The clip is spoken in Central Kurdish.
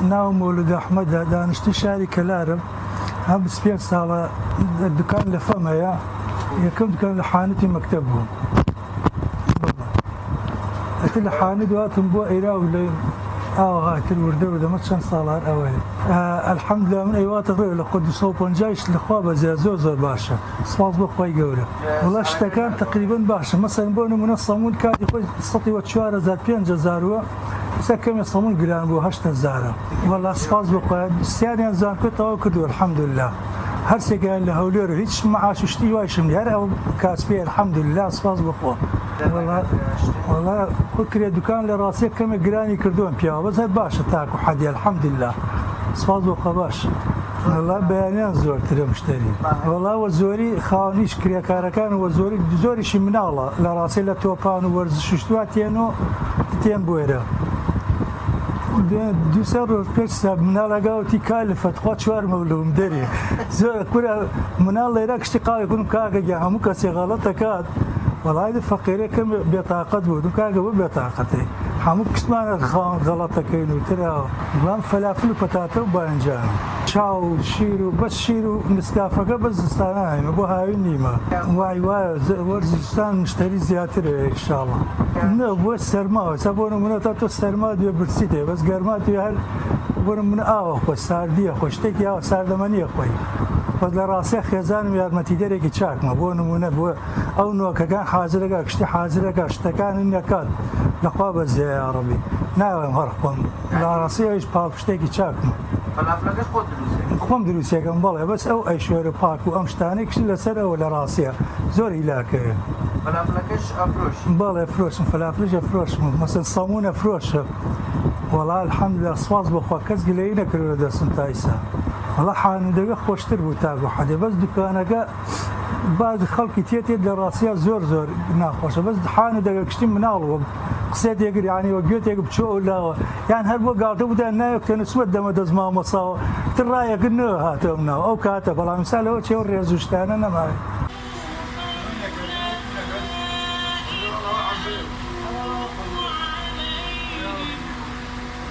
ناو مولود أحمد دانشتي شاري كلارم هم بسبيع سالة الدكان لفمايا يكم دكان لحانتي مكتبهم أكل حاند واتم بو إيراو لين هاي الوردة وده ما تشان صالار أول الحمد لله من أيوات غير لقد صوب جايش لخوابة زي زوزر باشا صواب بخوي جورة والله اشتكان تقريبا باشا مثلا بونه منصمون كاد يخوي سطي وتشوار زاد بين جزاروا سكم يصمون قران بو هشت الزارة والله صفاز بخوي سيارين زان كنت أوكدو الحمد لله هر سجان لهولير هيش معاش اشتي وايشم هر أو كاسبي الحمد لله صفاز بخوي والله فكرة دكان لراسي كم جراني كردون بيا بس هاد باش تاكو حدي الحمد لله صفاز باش والله بيانين زور ترى مشتري والله وزوري خانيش كريا كاركان وزوري زوري شي من الله لراسي لتوبان ورزش شتواتينو تين بويرا دو سر بس من الله قاوتي كالفة تقوى شوار مولوم دري زور كورا من الله يراك اشتقاق يكون كاكا جا همو كاسي غلطة كاد والله هذا فقيرة كم بطاقة بود كاجا بطاقته حموك كمان غلطة كينو ترى وان فلافل وبطاطا وبانجان شاو شيرو بس شيرو نسكافة بس استاناي ما بوها نيمة واي ورزستان مشتري زيادة إن شاء الله نبغى السرما سبونا من تاتو السرما دي برسيته بس قرمات يهر بونا من خوش ساردية خوش تكيا ساردمانية خوي فضل راسي خزان ويارمتي دريك تشاك ما بو نمونه بو او نو كان حاضر كشتي حاضر كشت كان النكاد لقاب زي يا ربي ناوي مرحبا لا راسي ايش باكشتي تشاك فلافلك خود دروسي كان بالله بس او اي شويه باك وامشتاني كش لسر ولا راسي زوري لاك فلافلكش افروش بالله فروش فلافلش فروش مثلا صامونه فروش والله الحمد لله صواز بخوا كز قلينا كرو درسن تايسا والله حان دقيقة خوشتر بوتاقو حدي بس دكانك بعد خلق تيتي دراسية زور ناخوش بس حان دقيقة كشتي منالو قصيد يقر يعني وجوت يقر بشو لا يعني هالبو قالت بدا نايك تنسود دم دزما مصاو ترايك النو هاتمنا او كاتب والله مثال هو شيء الريزوشتان انا ما